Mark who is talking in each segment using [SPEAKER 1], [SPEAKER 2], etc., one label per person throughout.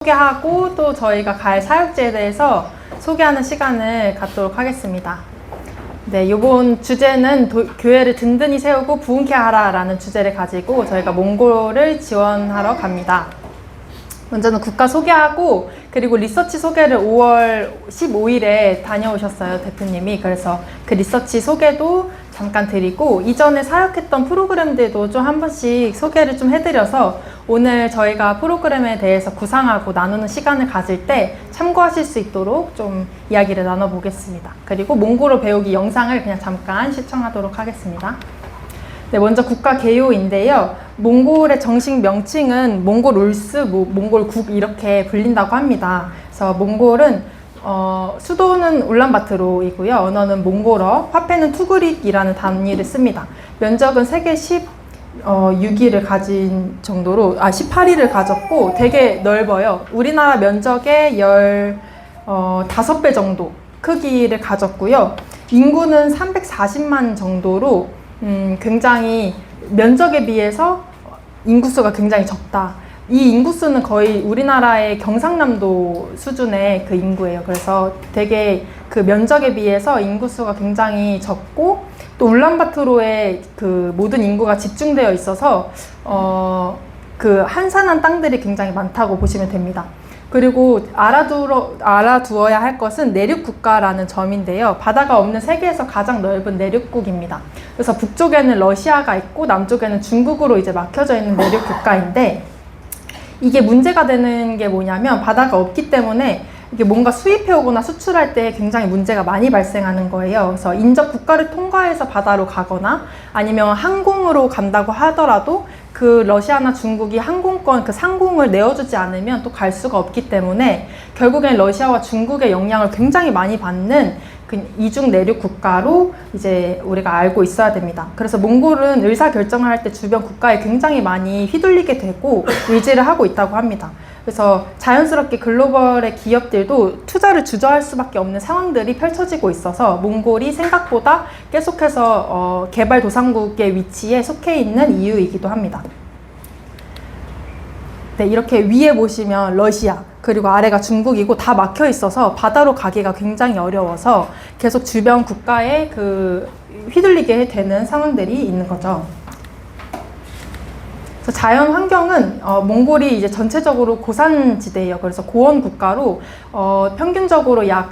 [SPEAKER 1] 소개하고 또 저희가 갈 사역지에 대해서 소개하는 시간을 갖도록 하겠습니다. 네, 이번 주제는 교회를 든든히 세우고 부흥케 하라라는 주제를 가지고 저희가 몽골을 지원하러 갑니다. 먼저는 국가 소개하고 그리고 리서치 소개를 5월 15일에 다녀오셨어요, 대표님이. 그래서 그 리서치 소개도 잠깐 드리고 이전에 사역했던 프로그램들도 좀 한 번씩 소개를 좀 해드려서 오늘 저희가 프로그램에 대해서 구상하고 나누는 시간을 가질 때 참고하실 수 있도록 좀 이야기를 나눠보겠습니다. 그리고 몽골어 배우기 영상을 그냥 잠깐 시청하도록 하겠습니다. 네, 먼저 국가 개요인데요. 몽골의 정식 명칭은 몽골 울스, 몽골국 이렇게 불린다고 합니다. 그래서 몽골은 수도는 울란바토르이고요. 언어는 몽골어, 화폐는 투그릭이라는 단위를 씁니다. 면적은 세계 16위를 가진 정도로 18위를 가졌고 되게 넓어요. 우리나라 면적의 15배 정도 크기를 가졌고요. 인구는 340만 정도로 굉장히 면적에 비해서 인구수가 굉장히 적다. 이 인구수는 거의 우리나라의 경상남도 수준의 그 인구예요. 그래서 되게 그 면적에 비해서 인구수가 굉장히 적고 또 울란바토르에 그 모든 인구가 집중되어 있어서 그 한산한 땅들이 굉장히 많다고 보시면 됩니다. 그리고 알아두어야 할 것은 내륙국가라는 점인데요. 바다가 없는 세계에서 가장 넓은 내륙국입니다. 그래서 북쪽에는 러시아가 있고 남쪽에는 중국으로 이제 막혀져 있는 내륙국가인데 이게 문제가 되는 게 뭐냐면 바다가 없기 때문에 이게 뭔가 수입해 오거나 수출할 때 굉장히 문제가 많이 발생하는 거예요. 그래서 인접 국가를 통과해서 바다로 가거나 아니면 항공으로 간다고 하더라도 그 러시아나 중국이 항공권 그 상공을 내어주지 않으면 또 갈 수가 없기 때문에 결국엔 러시아와 중국의 영향을 굉장히 많이 받는 그 이중 내륙 국가로 이제 우리가 알고 있어야 됩니다. 그래서 몽골은 의사결정을 할 때 주변 국가에 굉장히 많이 휘둘리게 되고 의지를 하고 있다고 합니다. 그래서 자연스럽게 글로벌의 기업들도 투자를 주저할 수밖에 없는 상황들이 펼쳐지고 있어서 몽골이 생각보다 계속해서 개발도상국의 위치에 속해 있는 이유이기도 합니다. 네, 이렇게 위에 보시면 러시아 그리고 아래가 중국이고 다 막혀 있어서 바다로 가기가 굉장히 어려워서 계속 주변 국가에 휘둘리게 되는 상황들이 있는 거죠. 자연 환경은 몽골이 이제 전체적으로 고산지대예요. 그래서 고원 국가로 평균적으로 약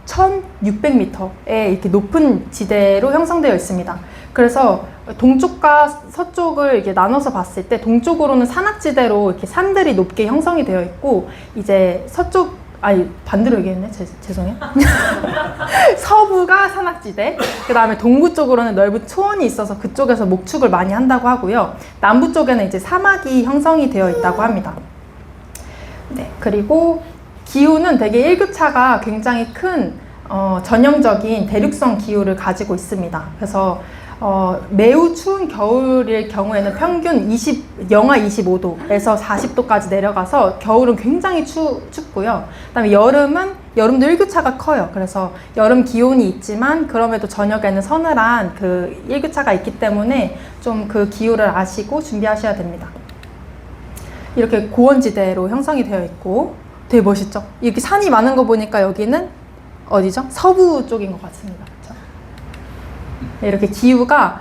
[SPEAKER 1] 1600m의 이렇게 높은 지대로 형성되어 있습니다. 그래서 동쪽과 서쪽을 이렇게 나눠서 봤을 때 동쪽으로는 산악지대로 이렇게 산들이 높게 형성이 되어 있고 이제 반대로 얘기했네. 죄송해요. 서부가 산악지대, 그 다음에 동부 쪽으로는 넓은 초원이 있어서 그쪽에서 목축을 많이 한다고 하고요. 남부 쪽에는 이제 사막이 형성이 되어 있다고 합니다. 네, 그리고 기후는 되게 일교차가 굉장히 큰 전형적인 대륙성 기후를 가지고 있습니다. 그래서 매우 추운 겨울일 경우에는 평균 영하 25도에서 40도까지 내려가서 겨울은 굉장히 춥고요. 그다음에 여름도 일교차가 커요. 그래서 여름 기온이 있지만 그럼에도 저녁에는 서늘한 그 일교차가 있기 때문에 좀 그 기후를 아시고 준비하셔야 됩니다. 이렇게 고원지대로 형성이 되어 있고 되게 멋있죠? 이렇게 산이 많은 거 보니까 여기는 어디죠? 서부 쪽인 것 같습니다. 이렇게 기후가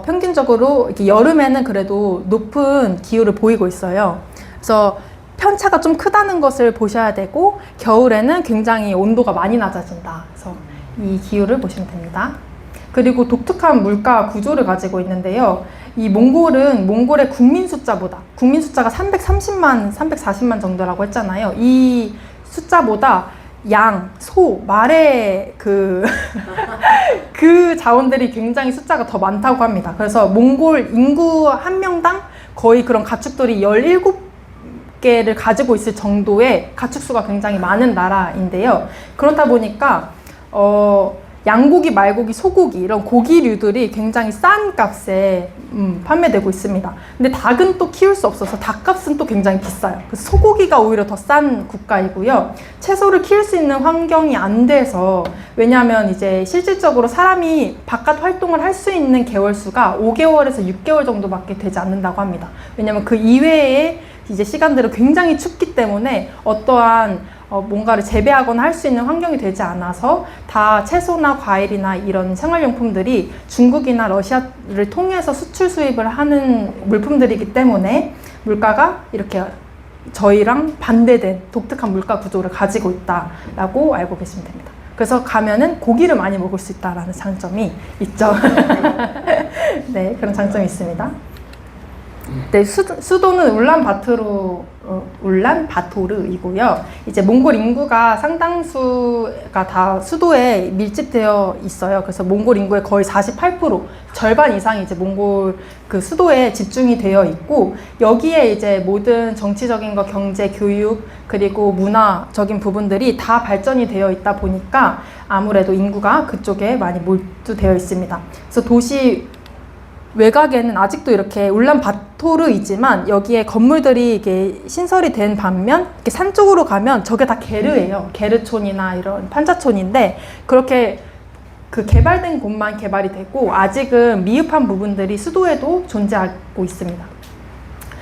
[SPEAKER 1] 평균적으로 이렇게 여름에는 그래도 높은 기후를 보이고 있어요. 그래서 편차가 좀 크다는 것을 보셔야 되고 겨울에는 굉장히 온도가 많이 낮아진다. 그래서 이 기후를 보시면 됩니다. 그리고 독특한 물가 구조를 가지고 있는데요. 이 몽골의 국민 숫자가 340만 정도라고 했잖아요. 이 숫자보다 양, 소, 말의 그 자원들이 굉장히 숫자가 더 많다고 합니다. 그래서 몽골 인구 한 명당 거의 그런 가축들이 17개를 가지고 있을 정도의 가축수가 굉장히 많은 나라인데요. 그렇다 보니까 양고기, 말고기, 소고기 이런 고기류들이 굉장히 싼 값에 판매되고 있습니다. 근데 닭은 또 키울 수 없어서 닭값은 또 굉장히 비싸요. 그래서 소고기가 오히려 더 싼 국가이고요. 채소를 키울 수 있는 환경이 안 돼서 왜냐하면 이제 실질적으로 사람이 바깥 활동을 할 수 있는 개월 수가 5개월에서 6개월 정도밖에 되지 않는다고 합니다. 왜냐하면 그 이외에 이제 시간들은 굉장히 춥기 때문에 어떠한 뭔가를 재배하거나 할 수 있는 환경이 되지 않아서 다 채소나 과일이나 이런 생활용품들이 중국이나 러시아를 통해서 수출 수입을 하는 물품들이기 때문에 물가가 이렇게 저희랑 반대된 독특한 물가 구조를 가지고 있다라고 알고 계시면 됩니다. 그래서 가면은 고기를 많이 먹을 수 있다라는 장점이 있죠. 네, 그런 장점이 있습니다. 네, 수도는 울란바토르이고요. 이제 몽골 인구가 상당수가 다 수도에 밀집되어 있어요. 그래서 몽골 인구의 거의 48%, 절반 이상이 이제 몽골 그 수도에 집중이 되어 있고, 여기에 이제 모든 정치적인 거, 경제, 교육, 그리고 문화적인 부분들이 다 발전이 되어 있다 보니까 아무래도 인구가 그쪽에 많이 몰두되어 있습니다. 그래서 도시 외곽에는 아직도 이렇게 울란바토르이지만 여기에 건물들이 이게 신설이 된 반면 이렇게 산 쪽으로 가면 저게 다 게르예요. 게르촌이나 이런 판자촌인데 그렇게 그 개발된 곳만 개발이 되고 아직은 미흡한 부분들이 수도에도 존재하고 있습니다.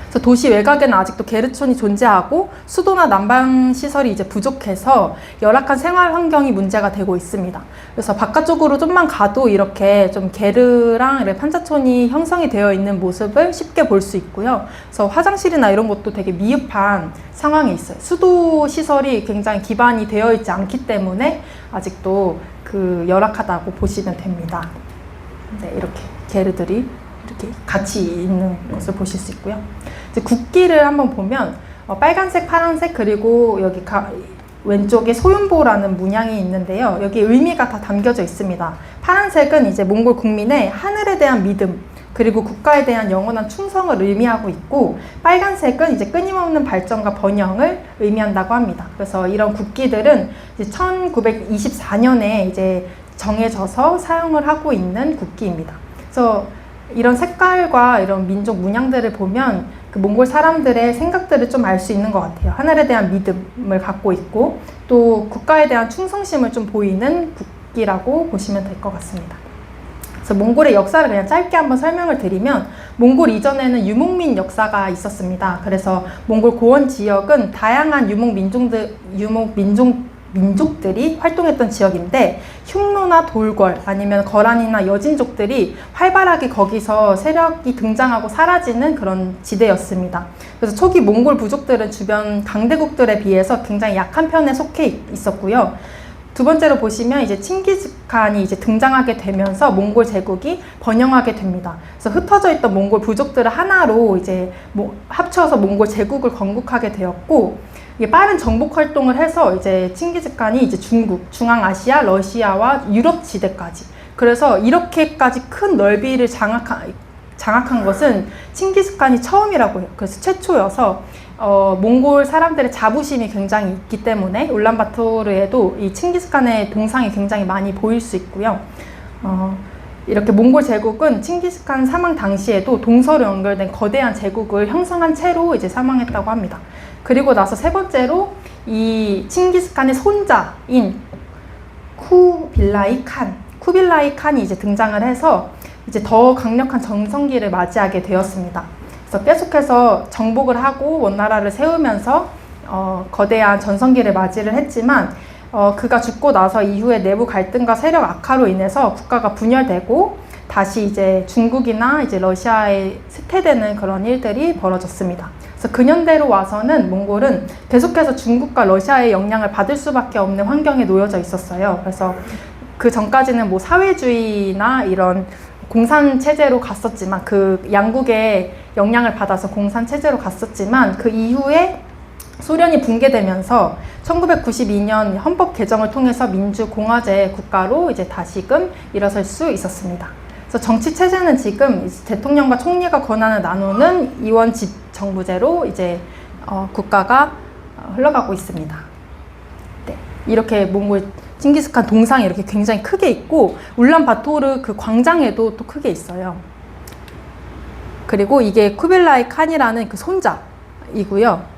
[SPEAKER 1] 그래서 도시 외곽에는 아직도 게르촌이 존재하고 수도나 난방 시설이 이제 부족해서 열악한 생활 환경이 문제가 되고 있습니다. 그래서 바깥쪽으로 좀만 가도 이렇게 좀 게르랑 이렇게 판자촌이 형성이 되어 있는 모습을 쉽게 볼 수 있고요. 그래서 화장실이나 이런 것도 되게 미흡한 상황에 있어요. 수도 시설이 굉장히 기반이 되어 있지 않기 때문에 아직도 그 열악하다고 보시면 됩니다. 네, 이렇게 게르들이 이렇게 같이 있는 것을 보실 수 있고요. 이제 국기를 한번 보면 빨간색, 파란색, 그리고 여기 왼쪽에 소윤보라는 문양이 있는데요. 여기 의미가 다 담겨져 있습니다. 파란색은 이제 몽골 국민의 하늘에 대한 믿음, 그리고 국가에 대한 영원한 충성을 의미하고 있고, 빨간색은 이제 끊임없는 발전과 번영을 의미한다고 합니다. 그래서 이런 국기들은 이제 1924년에 이제 정해져서 사용을 하고 있는 국기입니다. 그래서 이런 색깔과 이런 민족 문양들을 보면 그 몽골 사람들의 생각들을 좀 알 수 있는 것 같아요. 하늘에 대한 믿음을 갖고 있고 또 국가에 대한 충성심을 좀 보이는 국기라고 보시면 될 것 같습니다. 그래서 몽골의 역사를 그냥 짧게 한번 설명을 드리면, 몽골 이전에는 유목민 역사가 있었습니다. 그래서 몽골 고원 지역은 다양한 민족들이 활동했던 지역인데, 흉노나 돌궐 아니면 거란이나 여진족들이 활발하게 거기서 세력이 등장하고 사라지는 그런 지대였습니다. 그래서 초기 몽골 부족들은 주변 강대국들에 비해서 굉장히 약한 편에 속해 있었고요. 두 번째로 보시면 이제 칭기즈칸이 이제 등장하게 되면서 몽골 제국이 번영하게 됩니다. 그래서 흩어져 있던 몽골 부족들을 하나로 이제 합쳐서 몽골 제국을 건국하게 되었고, 이게 빠른 정복 활동을 해서 이제 칭기즈칸이 이제 중국, 중앙아시아, 러시아와 유럽 지대까지, 그래서 이렇게까지 큰 넓이를 장악한 것은 칭기즈칸이 처음이라고 해요. 그래서 최초여서 몽골 사람들의 자부심이 굉장히 있기 때문에 울란바토르에도 이 칭기즈칸의 동상이 굉장히 많이 보일 수 있고요. 이렇게 몽골 제국은 칭기즈칸 사망 당시에도 동서로 연결된 거대한 제국을 형성한 채로 이제 사망했다고 합니다. 그리고 나서 세 번째로 이 칭기즈칸의 손자인 쿠빌라이 칸이 이제 등장을 해서 이제 더 강력한 전성기를 맞이하게 되었습니다. 그래서 계속해서 정복을 하고 원나라를 세우면서 거대한 전성기를 맞이를 했지만 그가 죽고 나서 이후에 내부 갈등과 세력 악화로 인해서 국가가 분열되고 다시 이제 중국이나 이제 러시아에 쇠퇴되는 그런 일들이 벌어졌습니다. 그래서 근현대로 와서는 몽골은 계속해서 중국과 러시아의 영향을 받을 수밖에 없는 환경에 놓여져 있었어요. 그래서 그 전까지는 뭐 사회주의나 이런 공산 체제로 갔었지만, 그 양국의 영향을 받아서 공산 체제로 갔었지만, 그 이후에 소련이 붕괴되면서 1992년 헌법 개정을 통해서 민주공화제 국가로 이제 다시금 일어설 수 있었습니다. 그래서 정치 체제는 지금 대통령과 총리가 권한을 나누는 이원집 정부제로 이제 국가가 흘러가고 있습니다. 네, 이렇게 몽골 칭기즈칸 동상이 이렇게 굉장히 크게 있고, 울란바토르 그 광장에도 또 크게 있어요. 그리고 이게 쿠빌라이 칸이라는 그 손자이고요.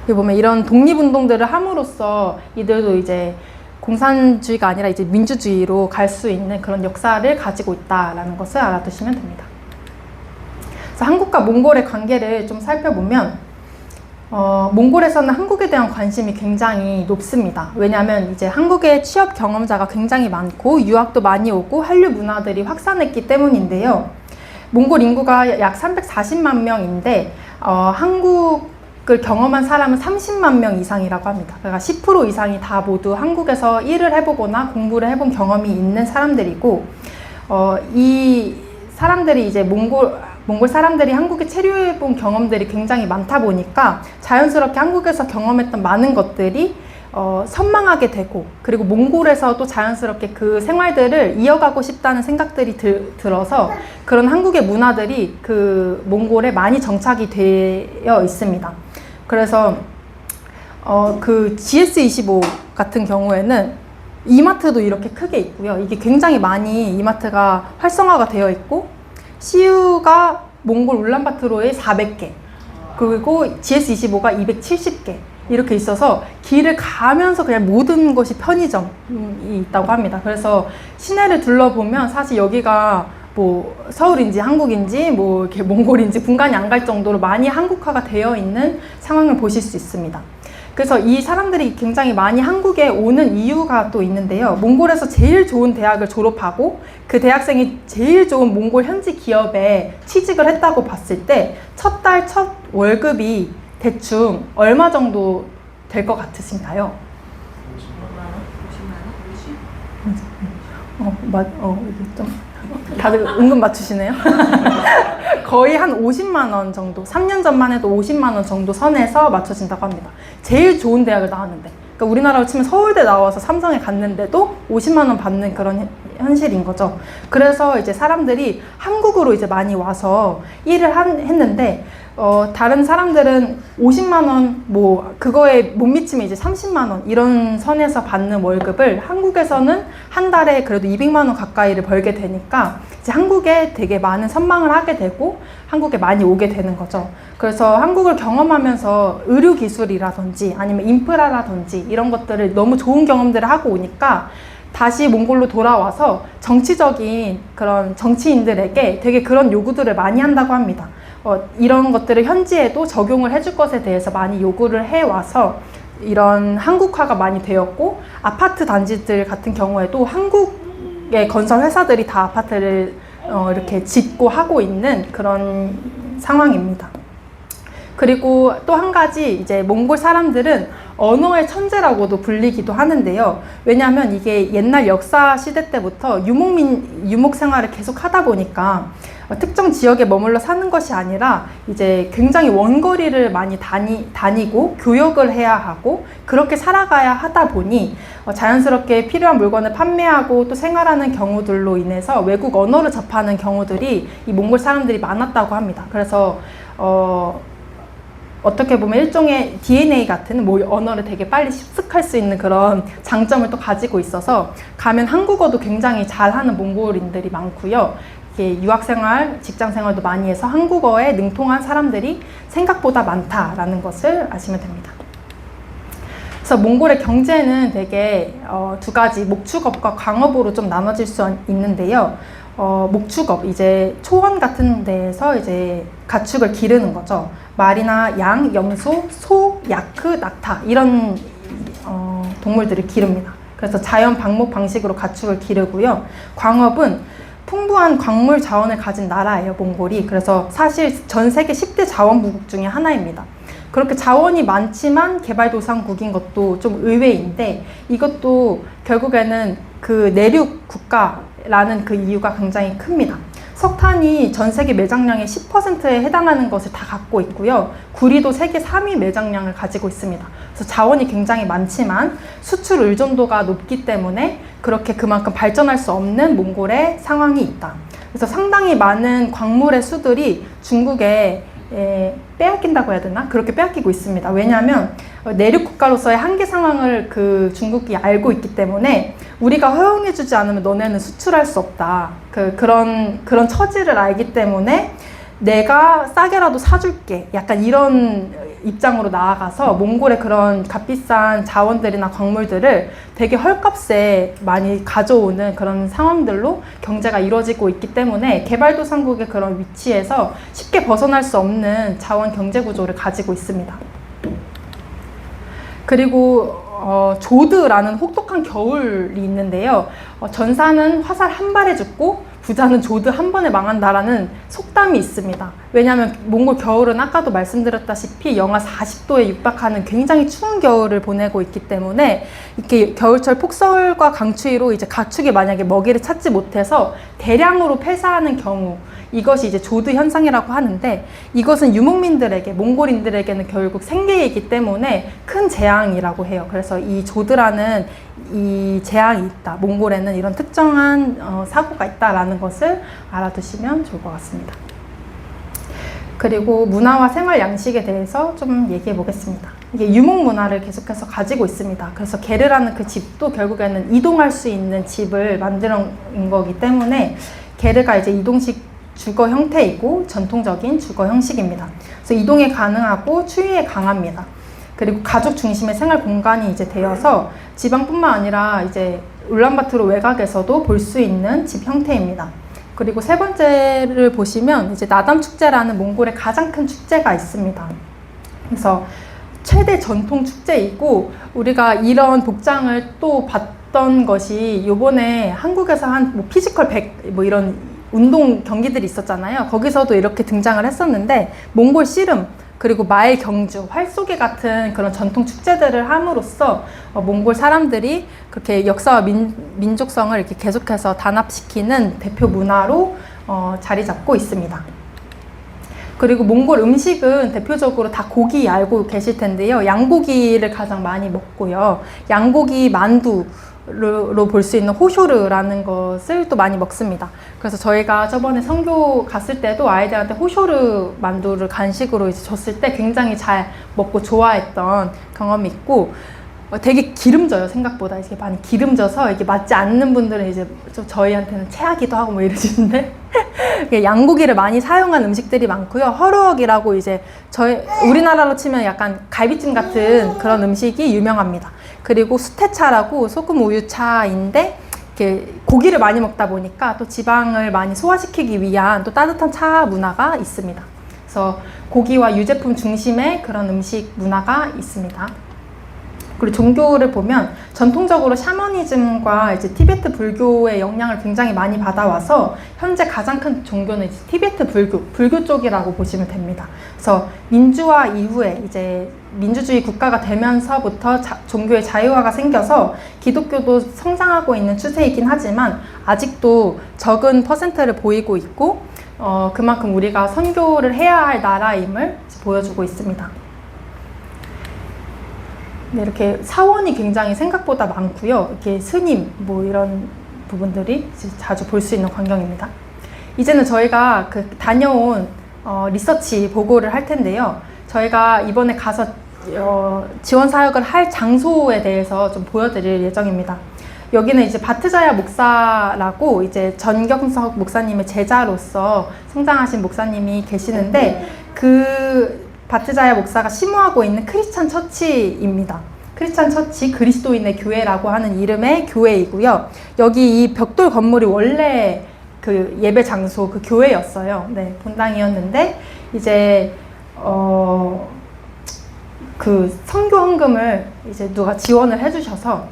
[SPEAKER 1] 여기 보면 이런 독립운동들을 함으로써 이들도 이제 공산주의가 아니라 이제 민주주의로 갈 수 있는 그런 역사를 가지고 있다라는 것을 알아두시면 됩니다. 그래서 한국과 몽골의 관계를 좀 살펴보면 몽골에서는 한국에 대한 관심이 굉장히 높습니다. 왜냐하면 이제 한국의 취업 경험자가 굉장히 많고 유학도 많이 오고 한류 문화들이 확산했기 때문인데요. 몽골 인구가 약 340만 명인데 한국을 경험한 사람은 30만 명 이상이라고 합니다. 그러니까 10% 이상이 다 모두 한국에서 일을 해보거나 공부를 해본 경험이 있는 사람들이고 이 사람들이 이제 몽골 사람들이 한국에 체류해본 경험들이 굉장히 많다 보니까 자연스럽게 한국에서 경험했던 많은 것들이 선망하게 되고, 그리고 몽골에서도 자연스럽게 그 생활들을 이어가고 싶다는 생각들이 들어서 그런 한국의 문화들이 그 몽골에 많이 정착이 되어 있습니다. 그래서 그 GS25 같은 경우에는 이마트도 이렇게 크게 있고요. 이게 굉장히 많이 이마트가 활성화가 되어 있고, CU가 몽골 울란바토르에 400개, 그리고 GS25가 270개 이렇게 있어서 길을 가면서 그냥 모든 것이 편의점이 있다고 합니다. 그래서 시내를 둘러보면 사실 여기가 뭐 서울인지 한국인지 뭐 이렇게 몽골인지 분간이 안 갈 정도로 많이 한국화가 되어 있는 상황을 보실 수 있습니다. 그래서 이 사람들이 굉장히 많이 한국에 오는 이유가 또 있는데요. 몽골에서 제일 좋은 대학을 졸업하고 그 대학생이 제일 좋은 몽골 현지 기업에 취직을 했다고 봤을 때 첫 달 첫 월급이 대충 얼마 정도 될 것 같으신가요? 50만 원? 좀 다들 은근 맞추시네요. 거의 한 50만 원 정도, 3년 전만 해도 50만 원 정도 선에서 맞춰진다고 합니다. 제일 좋은 대학을 나왔는데, 그러니까 우리나라로 치면 서울대 나와서 삼성에 갔는데도 50만 원 받는 그런 현실인 거죠. 그래서 이제 사람들이 한국으로 이제 많이 와서 일을 했는데, 다른 사람들은 50만 원, 뭐, 그거에 못 미치면 이제 30만 원, 이런 선에서 받는 월급을 한국에서는 한 달에 그래도 200만 원 가까이를 벌게 되니까, 이제 한국에 되게 많은 선망을 하게 되고, 한국에 많이 오게 되는 거죠. 그래서 한국을 경험하면서 의료기술이라든지 아니면 인프라라든지 이런 것들을 너무 좋은 경험들을 하고 오니까, 다시 몽골로 돌아와서 정치적인 그런 정치인들에게 되게 그런 요구들을 많이 한다고 합니다. 이런 것들을 현지에도 적용을 해줄 것에 대해서 많이 요구를 해와서 이런 한국화가 많이 되었고, 아파트 단지들 같은 경우에도 한국의 건설 회사들이 다 아파트를 이렇게 짓고 하고 있는 그런 상황입니다. 그리고 또 한 가지, 이제 몽골 사람들은 언어의 천재라고도 불리기도 하는데요. 왜냐하면 이게 옛날 역사 시대 때부터 유목 생활을 계속 하다 보니까 특정 지역에 머물러 사는 것이 아니라 이제 굉장히 원거리를 많이 다니고 교역을 해야 하고 그렇게 살아가야 하다 보니 자연스럽게 필요한 물건을 판매하고 또 생활하는 경우들로 인해서 외국 언어를 접하는 경우들이 이 몽골 사람들이 많았다고 합니다. 그래서 어떻게 보면 일종의 DNA 같은 언어를 되게 빨리 습득할 수 있는 그런 장점을 또 가지고 있어서 가면 한국어도 굉장히 잘하는 몽골인들이 많고요. 유학생활, 직장생활도 많이 해서 한국어에 능통한 사람들이 생각보다 많다라는 것을 아시면 됩니다. 그래서 몽골의 경제는 되게 두 가지, 목축업과 광업으로 좀 나눠질 수 있는데요. 목축업, 이제 초원 같은 데에서 이제 가축을 기르는 거죠. 말이나 양, 염소, 소, 야크, 낙타 이런 동물들을 기릅니다. 그래서 자연 방목 방식으로 가축을 기르고요. 광업은 풍부한 광물 자원을 가진 나라예요, 몽골이. 그래서 사실 전 세계 10대 자원부국 중에 하나입니다. 그렇게 자원이 많지만 개발도상국인 것도 좀 의외인데, 이것도 결국에는 그 내륙 국가라는 그 이유가 굉장히 큽니다. 석탄이 전 세계 매장량의 10%에 해당하는 것을 다 갖고 있고요. 구리도 세계 3위 매장량을 가지고 있습니다. 그래서 자원이 굉장히 많지만 수출 의존도가 높기 때문에 그렇게 그만큼 발전할 수 없는 몽골의 상황이 있다. 그래서 상당히 많은 광물의 수들이 중국에 빼앗긴다고 해야 되나? 그렇게 빼앗기고 있습니다. 왜냐하면 내륙 국가로서의 한계 상황을 그 중국이 알고 있기 때문에 우리가 허용해주지 않으면 너네는 수출할 수 없다. 그런 처지를 알기 때문에 내가 싸게라도 사줄게, 약간 이런 입장으로 나아가서 몽골의 그런 값비싼 자원들이나 광물들을 되게 헐값에 많이 가져오는 그런 상황들로 경제가 이루어지고 있기 때문에 개발도상국의 그런 위치에서 쉽게 벗어날 수 없는 자원 경제 구조를 가지고 있습니다. 그리고 조드라는 혹독한 겨울이 있는데요. 전사는 화살 한 발에 죽고 부자는 조드 한 번에 망한다라는 속담이 있습니다. 왜냐하면 몽골 겨울은 아까도 말씀드렸다시피 영하 40도에 육박하는 굉장히 추운 겨울을 보내고 있기 때문에 이렇게 겨울철 폭설과 강추위로 이제 가축이 만약에 먹이를 찾지 못해서 대량으로 폐사하는 경우, 이것이 이제 조드 현상이라고 하는데, 이것은 유목민들에게, 몽골인들에게는 결국 생계이기 때문에 큰 재앙이라고 해요. 그래서 이 조드라는 이 재앙이 있다, 몽골에는 이런 특정한 사고가 있다라는 것을 알아두시면 좋을 것 같습니다. 그리고 문화와 생활 양식에 대해서 좀 얘기해 보겠습니다. 이게 유목 문화를 계속해서 가지고 있습니다. 그래서 게르라는 그 집도 결국에는 이동할 수 있는 집을 만들어 온 거기 때문에 게르가 이제 이동식 주거 형태이고 전통적인 주거 형식입니다. 그래서 이동에 가능하고 추위에 강합니다. 그리고 가족 중심의 생활 공간이 이제 되어서 지방뿐만 아니라 이제 울란바토르 외곽에서도 볼 수 있는 집 형태입니다. 그리고 세 번째를 보시면 이제 나담 축제라는 몽골의 가장 큰 축제가 있습니다. 그래서 최대 전통 축제이고, 우리가 이런 복장을 또 봤던 것이 요번에 한국에서 한 뭐 피지컬 100 뭐 이런 운동 경기들이 있었잖아요. 거기서도 이렇게 등장을 했었는데, 몽골 씨름, 그리고 마일 경주, 활쏘기 같은 그런 전통 축제들을 함으로써 몽골 사람들이 그렇게 역사와 민족성을 이렇게 계속해서 단합시키는 대표 문화로 자리 잡고 있습니다. 그리고 몽골 음식은 대표적으로 다 고기 알고 계실 텐데요. 양고기를 가장 많이 먹고요. 양고기 만두로 볼 수 있는 호쇼르라는 것을 또 많이 먹습니다. 그래서 저희가 저번에 선교 갔을 때도 아이들한테 호쇼르 만두를 간식으로 이제 줬을 때 굉장히 잘 먹고 좋아했던 경험이 있고, 되게 기름져요. 생각보다 이게 많이 기름져서 이게 맞지 않는 분들은 이제 좀 저희한테는 체하기도 하고 뭐 이러시는데 양고기를 많이 사용한 음식들이 많고요. 허루억이라고 이제 우리나라로 치면 약간 갈비찜 같은 그런 음식이 유명합니다. 그리고 수태차라고 소금 우유차인데, 이렇게 고기를 많이 먹다 보니까 또 지방을 많이 소화시키기 위한 또 따뜻한 차 문화가 있습니다. 그래서 고기와 유제품 중심의 그런 음식 문화가 있습니다. 그리고 종교를 보면 전통적으로 샤머니즘과 이제 티베트 불교의 영향을 굉장히 많이 받아와서 현재 가장 큰 종교는 이제 티베트 불교 쪽이라고 보시면 됩니다. 그래서 민주화 이후에 이제 민주주의 국가가 되면서부터 종교의 자유화가 생겨서 기독교도 성장하고 있는 추세이긴 하지만 아직도 적은 퍼센트를 보이고 있고, 그만큼 우리가 선교를 해야 할 나라임을 보여주고 있습니다. 네, 이렇게 사원이 굉장히 생각보다 많고요. 이렇게 스님 뭐 이런 부분들이 자주 볼 수 있는 광경입니다. 이제는 저희가 그 다녀온 리서치 보고를 할 텐데요. 저희가 이번에 가서 지원 사역을 할 장소에 대해서 좀 보여드릴 예정입니다. 여기는 이제 바트자야 목사라고 이제 전경석 목사님의 제자로서 성장하신 목사님이 계시는데, 그 바트자야 목사가 심호하고 있는 크리스찬 처치입니다. 크리스찬 처치, 그리스도인의 교회라고 하는 이름의 교회이고요. 여기 이 벽돌 건물이 원래 그 예배 장소, 그 교회였어요. 네, 본당이었는데 이제 그 선교 헌금을 이제 누가 지원을 해주셔서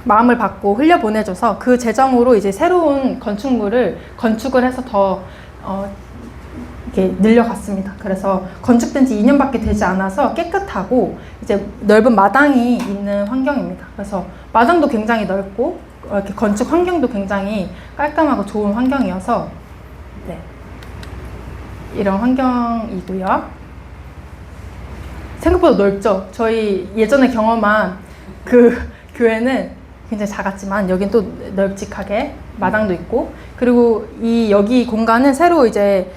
[SPEAKER 1] 마음을 받고 흘려 보내줘서 그 재정으로 이제 새로운 건축물을 건축을 해서 더 이렇게 늘려갔습니다. 그래서 건축된 지 2년밖에 되지 않아서 깨끗하고 이제 넓은 마당이 있는 환경입니다. 그래서 마당도 굉장히 넓고 이렇게 건축 환경도 굉장히 깔끔하고 좋은 환경이어서 네, 이런 환경이고요. 생각보다 넓죠. 저희 예전에 경험한 그 교회는 굉장히 작았지만 여긴 또 널찍하게 마당도 있고, 그리고 여기 공간은 새로 이제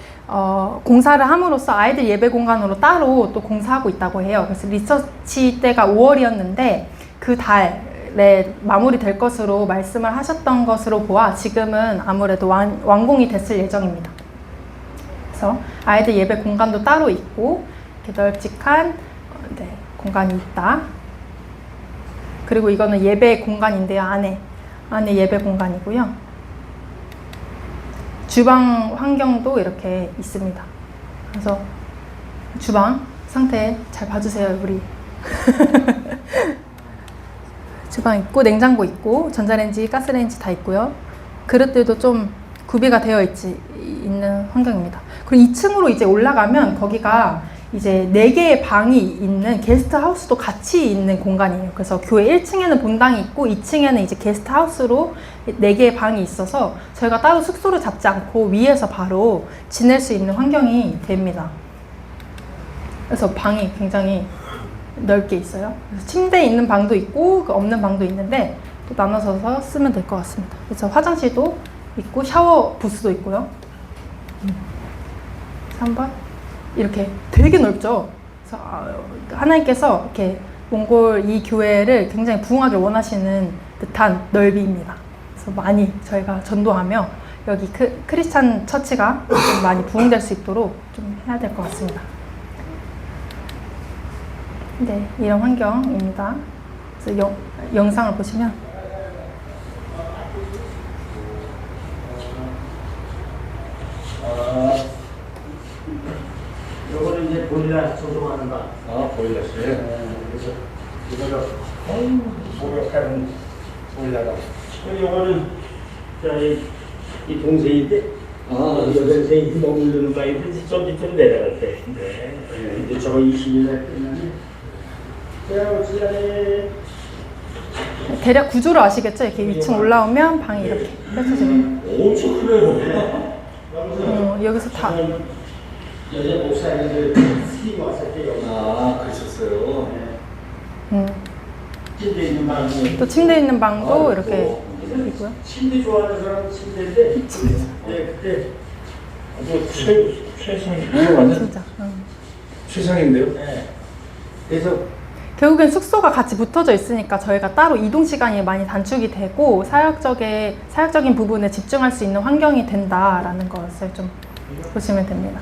[SPEAKER 1] 공사를 함으로써 아이들 예배 공간으로 따로 또 공사하고 있다고 해요. 그래서 리서치 때가 5월이었는데 그 달에 마무리될 것으로 말씀을 하셨던 것으로 보아 지금은 아무래도 완공이 됐을 예정입니다. 그래서 아이들 예배 공간도 따로 있고 이렇게 널찍한 공간이 있다. 그리고 이거는 예배 공간인데요. 안에 예배 공간이고요. 주방 환경도 이렇게 있습니다. 그래서 주방 상태 잘 봐주세요, 우리. 주방 있고 냉장고 있고 전자레인지, 가스레인지 다 있고요. 그릇들도 좀 구비가 되어 있는 환경입니다. 그리고 2층으로 이제 올라가면 거기가 이제 4개의 방이 있는 게스트하우스도 같이 있는 공간이에요. 그래서 교회 1층에는 본당이 있고 2층에는 이제 게스트하우스로 4개의 방이 있어서 저희가 따로 숙소를 잡지 않고 위에서 바로 지낼 수 있는 환경이 됩니다. 그래서 방이 굉장히 넓게 있어요. 그래서 침대 있는 방도 있고 없는 방도 있는데 또 나눠서 쓰면 될 것 같습니다. 그래서 화장실도 있고 샤워 부스도 있고요. 3번 이렇게 되게 넓죠. 그래서 하나님께서 이렇게 몽골 이 교회를 굉장히 부흥하길 원하시는 듯한 넓이입니다. 그래서 많이 저희가 전도하며 여기 크리스찬 처치가 좀 많이 부흥될 수 있도록 좀 해야 될 것 같습니다. 네, 이런 환경입니다. 그래서 영상을 보시면
[SPEAKER 2] 요거는 이제 보일러 조종하는 거.
[SPEAKER 3] 보일러실.
[SPEAKER 2] 그래서 이거를 목욕하는 보일러다. 요거는 이 동생인데 여동생이 머무르는 바인데 이제 좀 밑으로 내려갈 때. 네. 이제 저거 20일 날 끝나면
[SPEAKER 1] 대략 구조를 아시겠죠? 이렇게 2층 올라오면 방이 이렇게 펼쳐집니다.
[SPEAKER 3] 엄청 크네요.
[SPEAKER 1] 여기서 다
[SPEAKER 2] 여자 목사님들 스키 왔을 때 여기.
[SPEAKER 3] 그러셨어요.
[SPEAKER 2] 침대 있는 방이.
[SPEAKER 1] 또 침대 있는 방도 이렇게 있고요.
[SPEAKER 2] 침대 좋아하는 사람은 침대인데. 네, 그때 최상.
[SPEAKER 1] 진짜.
[SPEAKER 3] 최상인데요?
[SPEAKER 2] 네. 그래서
[SPEAKER 1] 결국엔 숙소가 같이 붙어져 있으니까 저희가 따로 이동 시간이 많이 단축이 되고 사역적인 부분에 집중할 수 있는 환경이 된다라는 것을 좀 보시면 됩니다.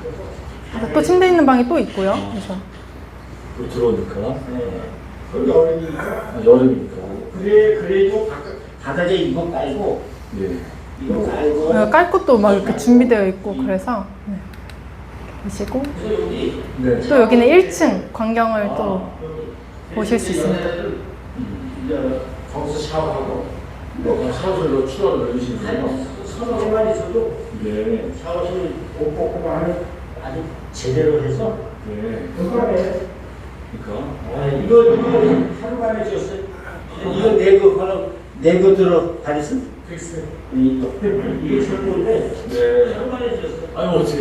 [SPEAKER 1] 그래서 또 침대 있는 방이 또 있고요. 그래서
[SPEAKER 3] 들어오니까.
[SPEAKER 2] 거기 여름이니까.
[SPEAKER 3] 여름이니까.
[SPEAKER 2] 그래도 바닥에 이거 깔고.
[SPEAKER 3] 예.
[SPEAKER 2] 이거 깔고.
[SPEAKER 1] 깔 것도 막 이렇게 준비되어 있고 그래서 보시고
[SPEAKER 2] 그래서 여기.
[SPEAKER 3] 네.
[SPEAKER 1] 또 여기는 1층 광경을 또 보실 수 있습니다.
[SPEAKER 2] 이제 거기서 샤워하고.
[SPEAKER 3] 샤워실로 추가로 넣으시는군요.
[SPEAKER 2] 서너 개만 있어도
[SPEAKER 3] 네.
[SPEAKER 2] 샤워실 옥옥옥 안에 아주 제대로 해서.
[SPEAKER 3] 네.
[SPEAKER 2] 그거네.
[SPEAKER 3] 그러니까.
[SPEAKER 2] 이거 하루 만에 줬어요. 이거 내거 들어 다녔어? 그랬어요. 이게 철도인데.
[SPEAKER 3] 네.
[SPEAKER 2] 하루 만에 줬어요.
[SPEAKER 3] 아니 어떻게?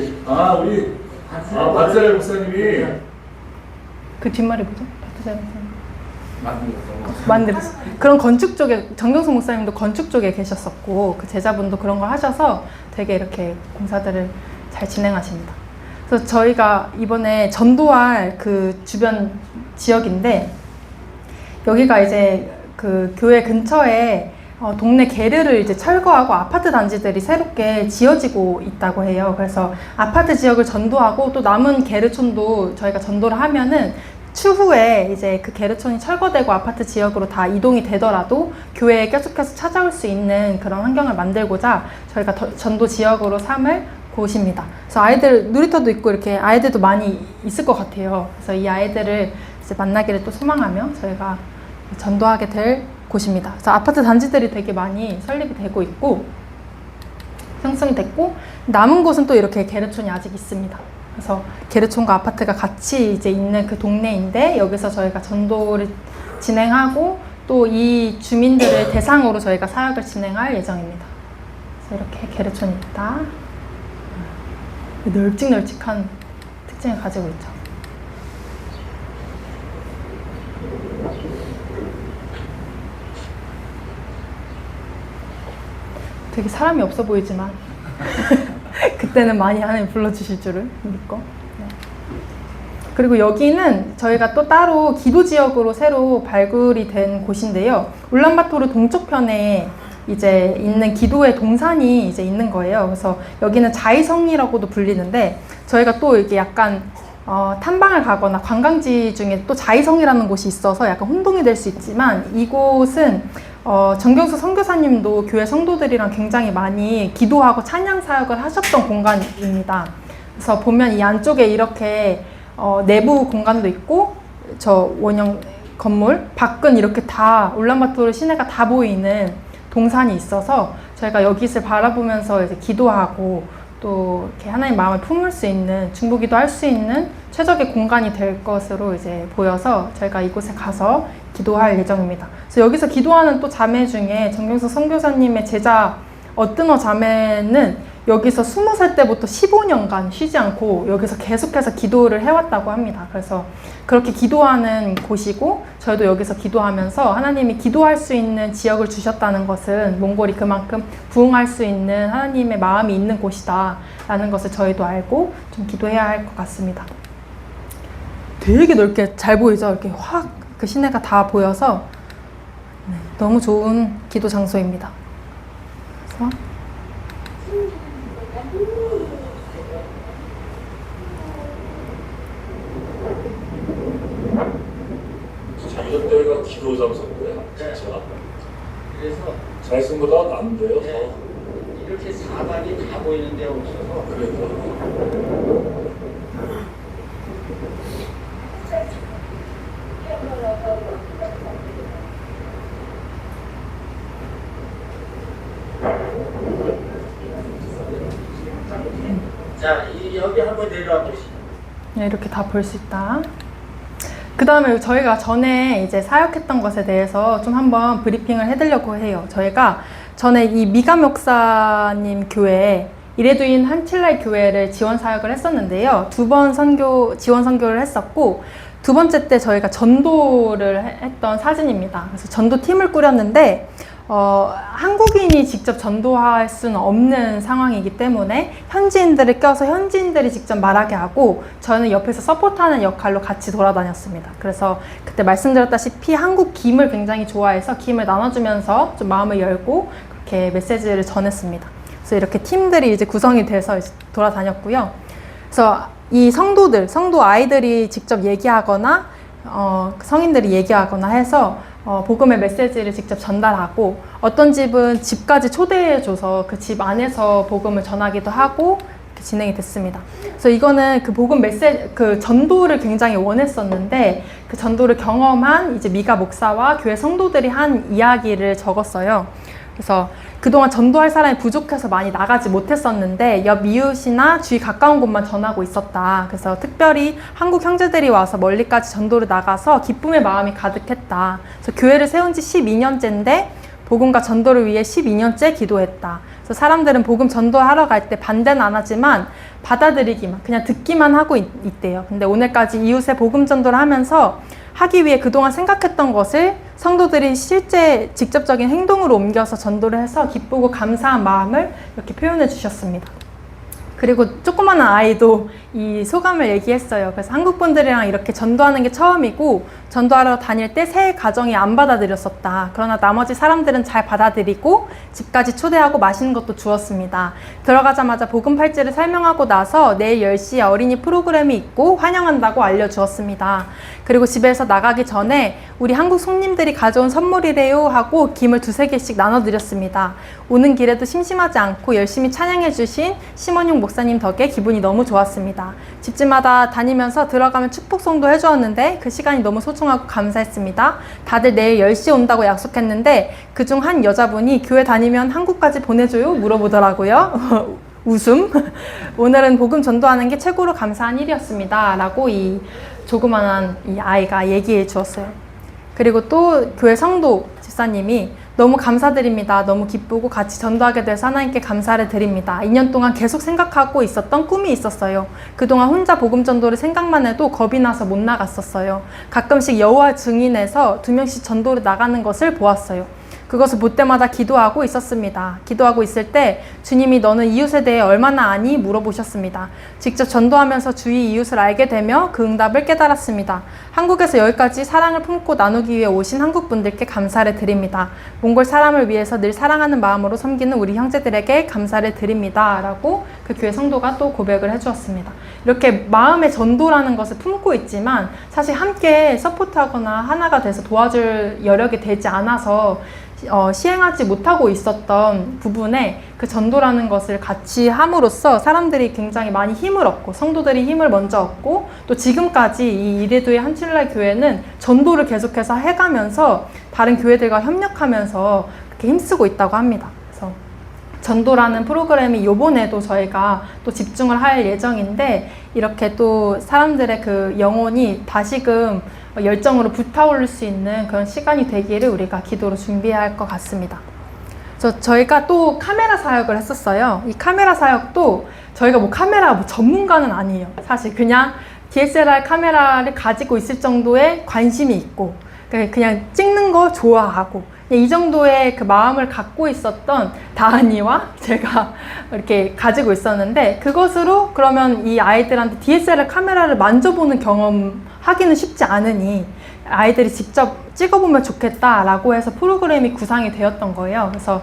[SPEAKER 3] 우리 박사람 목사님이
[SPEAKER 1] 그 뒷말이 뭐죠? 박사람
[SPEAKER 3] 만들었던
[SPEAKER 1] 만들었어. 그런 건축 쪽에 정경수 목사님도 건축 쪽에 계셨었고 그 제자분도 그런 걸 하셔서 되게 이렇게 공사들을 잘 진행하십니다. 그래서 저희가 이번에 전도할 그 주변 지역인데 여기가 이제 그 교회 근처에 동네 게르를 이제 철거하고 아파트 단지들이 새롭게 지어지고 있다고 해요. 그래서 아파트 지역을 전도하고 또 남은 게르촌도 저희가 전도를 하면은 추후에 이제 그 게르촌이 철거되고 아파트 지역으로 다 이동이 되더라도 교회에 계속해서 찾아올 수 있는 그런 환경을 만들고자 저희가 전도 지역으로 삼을 곳입니다. 그래서 아이들 놀이터도 있고 이렇게 아이들도 많이 있을 것 같아요. 그래서 이 아이들을 이제 만나기를 또 소망하며 저희가 전도하게 될 곳입니다. 그래서 아파트 단지들이 되게 많이 설립이 되고 있고 형성됐고 남은 곳은 또 이렇게 게르촌이 아직 있습니다. 그래서 게르촌과 아파트가 같이 이제 있는 그 동네인데 여기서 저희가 전도를 진행하고 또 이 주민들을 대상으로 저희가 사역을 진행할 예정입니다. 그래서 이렇게 게르촌이 있다. 널찍널찍한 특징을 가지고 있죠. 되게 사람이 없어 보이지만 그때는 많이 하나님 불러주실 줄을 믿고. 네. 그리고 여기는 저희가 또 따로 기도 지역으로 새로 발굴이 된 곳인데요. 울란바토르 동쪽편에 이제 있는 기도의 동산이 이제 있는 거예요. 그래서 여기는 자의성이라고도 불리는데 저희가 또 이게 약간 탐방을 가거나 관광지 중에 또 자의성이라는 곳이 있어서 약간 혼동이 될 수 있지만 이곳은 정경수 선교사님도 교회 성도들이랑 굉장히 많이 기도하고 찬양 사역을 하셨던 공간입니다. 그래서 보면 이 안쪽에 이렇게 내부 공간도 있고 저 원형 건물 밖은 이렇게 다 울란바토르 시내가 다 보이는 동산이 있어서 저희가 여기를 바라보면서 이제 기도하고 또 이렇게 하나님 마음을 품을 수 있는 중보기도 할 수 있는 최적의 공간이 될 것으로 이제 보여서 저희가 이곳에 가서 기도할 예정입니다. 그래서 여기서 기도하는 또 자매 중에 정경수 선교사님의 제자 어뜨너 자매는 여기서 20살 때부터 15년간 쉬지 않고 여기서 계속해서 기도를 해왔다고 합니다. 그래서 그렇게 기도하는 곳이고 저희도 여기서 기도하면서 하나님이 기도할 수 있는 지역을 주셨다는 것은 몽골이 그만큼 부흥할 수 있는 하나님의 마음이 있는 곳이다 라는 것을 저희도 알고 좀 기도해야 할 것 같습니다. 되게 넓게 잘 보이죠? 이렇게 확 그 시내가 다 보여서 너무 좋은 기도 장소입니다. 그래서
[SPEAKER 3] 작년 때가 기도 장소인데 진짜
[SPEAKER 2] 그래서
[SPEAKER 3] 잘생보다 난데요.
[SPEAKER 2] 네, 이렇게 사방이 다 보이는 데가 없어서
[SPEAKER 3] 그러니까.
[SPEAKER 2] 자, 여기 한번 내려와 보시죠.
[SPEAKER 1] 이렇게 다 볼 수 있다. 그 다음에 저희가 전에 이제 사역했던 것에 대해서 좀 한번 브리핑을 해드리려고 해요. 저희가 전에 이 미가 목사님 교회에 이레두인 한칠날 교회를 지원 사역을 했었는데요. 2번 지원 선교를 했었고, 2번째 때 저희가 전도를 했던 사진입니다. 그래서 전도팀을 꾸렸는데, 한국인이 직접 전도할 수는 없는 상황이기 때문에 현지인들을 껴서 현지인들이 직접 말하게 하고 저는 옆에서 서포트하는 역할로 같이 돌아다녔습니다. 그래서 그때 말씀드렸다시피 한국 김을 굉장히 좋아해서 김을 나눠주면서 좀 마음을 열고 그렇게 메시지를 전했습니다. 그래서 이렇게 팀들이 이제 구성이 돼서 이제 돌아다녔고요. 그래서 이 성도 아이들이 직접 얘기하거나 성인들이 얘기하거나 해서 복음의 메시지를 직접 전달하고 어떤 집은 집까지 초대해줘서 그 집 안에서 복음을 전하기도 하고 이렇게 진행이 됐습니다. 그래서 이거는 그 복음 메시지, 그 전도를 굉장히 원했었는데 그 전도를 경험한 이제 미가 목사와 교회 성도들이 한 이야기를 적었어요. 그래서 그동안 전도할 사람이 부족해서 많이 나가지 못했었는데 옆 이웃이나 주위 가까운 곳만 전하고 있었다. 그래서 특별히 한국 형제들이 와서 멀리까지 전도를 나가서 기쁨의 마음이 가득했다. 그래서 교회를 세운 지 12년째인데 복음과 전도를 위해 12년째 기도했다. 그래서 사람들은 복음 전도하러 갈 때 반대는 안 하지만 받아들이기만, 그냥 듣기만 하고 있대요. 근데 오늘까지 이웃의 복음 전도를 하면서 하기 위해 그동안 생각했던 것을 성도들이 실제 직접적인 행동으로 옮겨서 전도를 해서 기쁘고 감사한 마음을 이렇게 표현해 주셨습니다. 그리고 조그마한 아이도 이 소감을 얘기했어요. 그래서 한국 분들이랑 이렇게 전도하는 게 처음이고 전도하러 다닐 때 새 가정이 안 받아들였었다. 그러나 나머지 사람들은 잘 받아들이고 집까지 초대하고 맛있는 것도 주었습니다. 들어가자마자 복음 팔찌를 설명하고 나서 내일 10시에 어린이 프로그램이 있고 환영한다고 알려주었습니다. 그리고 집에서 나가기 전에 우리 한국 손님들이 가져온 선물이래요 하고 김을 2-3개씩 나눠드렸습니다. 오는 길에도 심심하지 않고 열심히 찬양해 주신 심원용 목사님 덕에 기분이 너무 좋았습니다. 집집마다 다니면서 들어가면 축복송도 해주었는데 그 시간이 너무 소중하고 감사했습니다. 다들 내일 10시에 온다고 약속했는데 그중 한 여자분이 교회 다니면 한국까지 보내줘요? 물어보더라고요. 웃음. 오늘은 복음 전도하는 게 최고로 감사한 일이었습니다. 라고 이 조그만한 이 아이가 얘기해 주었어요. 그리고 또 교회 성도 집사님이 너무 감사드립니다. 너무 기쁘고 같이 전도하게 돼서 하나님께 감사를 드립니다. 2년 동안 계속 생각하고 있었던 꿈이 있었어요. 그동안 혼자 복음 전도를 생각만 해도 겁이 나서 못 나갔었어요. 가끔씩 여호와 증인에서 2명씩 전도를 나가는 것을 보았어요. 그것을 볼 때마다 기도하고 있었습니다. 기도하고 있을 때 주님이 너는 이웃에 대해 얼마나 아니? 물어보셨습니다. 직접 전도하면서 주위 이웃을 알게 되며 그 응답을 깨달았습니다. 한국에서 여기까지 사랑을 품고 나누기 위해 오신 한국 분들께 감사를 드립니다. 몽골 사람을 위해서 늘 사랑하는 마음으로 섬기는 우리 형제들에게 감사를 드립니다. 라고 그 교회 성도가 또 고백을 해주었습니다. 이렇게 마음의 전도라는 것을 품고 있지만 사실 함께 서포트하거나 하나가 돼서 도와줄 여력이 되지 않아서 시행하지 못하고 있었던 부분에 그 전도라는 것을 같이 함으로써 사람들이 굉장히 많이 힘을 얻고 성도들이 힘을 먼저 얻고 또 지금까지 이 이레도의 한칠라 교회는 전도를 계속해서 해가면서 다른 교회들과 협력하면서 그렇게 힘쓰고 있다고 합니다. 그래서 전도라는 프로그램이 요번에도 저희가 또 집중을 할 예정인데 이렇게 또 사람들의 그 영혼이 다시금 열정으로 불타오를 수 있는 그런 시간이 되기를 우리가 기도로 준비해야 할 것 같습니다. 저희가 또 카메라 사역을 했었어요. 이 카메라 사역도 저희가 뭐 카메라 전문가는 아니에요. 사실 그냥 DSLR 카메라를 가지고 있을 정도의 관심이 있고 그냥 찍는 거 좋아하고 이 정도의 그 마음을 갖고 있었던 다은이와 제가 이렇게 가지고 있었는데 그것으로 그러면 이 아이들한테 DSLR 카메라를 만져보는 경험 하기는 쉽지 않으니 아이들이 직접 찍어보면 좋겠다라고 해서 프로그램이 구상이 되었던 거예요. 그래서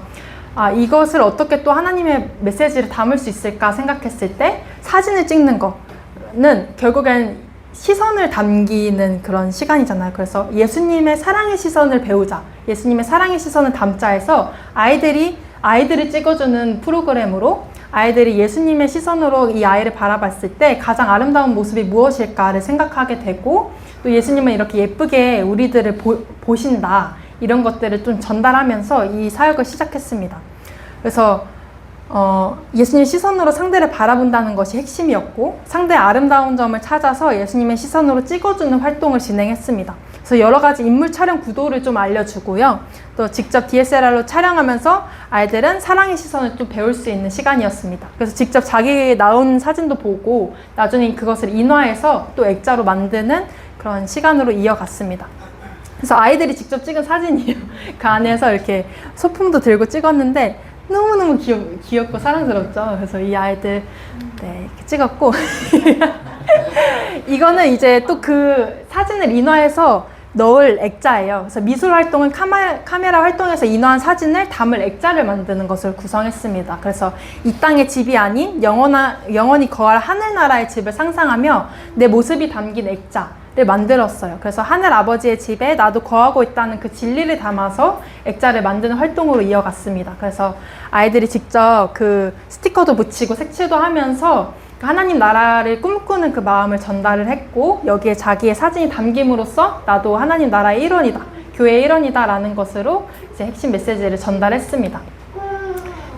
[SPEAKER 1] 이것을 어떻게 또 하나님의 메시지를 담을 수 있을까 생각했을 때 사진을 찍는 거는 결국엔 시선을 담기는 그런 시간이잖아요. 그래서 예수님의 사랑의 시선을 배우자, 예수님의 사랑의 시선을 담자 해서 아이들을 찍어주는 프로그램으로 아이들이 예수님의 시선으로 이 아이를 바라봤을 때 가장 아름다운 모습이 무엇일까를 생각하게 되고 또 예수님은 이렇게 예쁘게 우리들을 보신다 이런 것들을 좀 전달하면서 이 사역을 시작했습니다. 그래서 예수님의 시선으로 상대를 바라본다는 것이 핵심이었고 상대의 아름다운 점을 찾아서 예수님의 시선으로 찍어주는 활동을 진행했습니다. 그래서 여러 가지 인물 촬영 구도를 좀 알려주고요. 또 직접 DSLR로 촬영하면서 아이들은 사랑의 시선을 좀 배울 수 있는 시간이었습니다. 그래서 직접 자기 나온 사진도 보고 나중에 그것을 인화해서 또 액자로 만드는 그런 시간으로 이어갔습니다. 그래서 아이들이 직접 찍은 사진이에요. 그 안에서 이렇게 소품도 들고 찍었는데 너무너무 귀엽고 사랑스럽죠. 그래서 이 아이들 이렇게 찍었고 이거는 이제 또 그 사진을 인화해서 넣을 액자예요. 그래서 미술 활동은 카메라 활동에서 인화한 사진을 담을 액자를 만드는 것을 구성했습니다. 그래서 이 땅의 집이 아닌 영원히 거할 하늘나라의 집을 상상하며 내 모습이 담긴 액자를 만들었어요. 그래서 하늘 아버지의 집에 나도 거하고 있다는 그 진리를 담아서 액자를 만드는 활동으로 이어갔습니다. 그래서 아이들이 직접 그 스티커도 붙이고 색칠도 하면서 하나님 나라를 꿈꾸는 그 마음을 전달을 했고 여기에 자기의 사진이 담김으로써 나도 하나님 나라의 일원이다, 교회의 일원이다 라는 것으로 이제 핵심 메시지를 전달했습니다.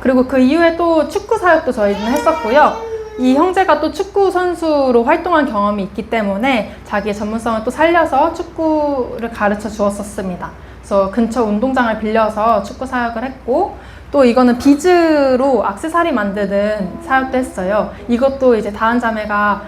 [SPEAKER 1] 그리고 그 이후에 또 축구 사역도 저희는 했었고요. 이 형제가 또 축구 선수로 활동한 경험이 있기 때문에 자기의 전문성을 또 살려서 축구를 가르쳐 주었었습니다. 그래서 근처 운동장을 빌려서 축구 사역을 했고 또 이거는 비즈로 액세서리 만드는 사역도 했어요. 이것도 이제 다은 자매가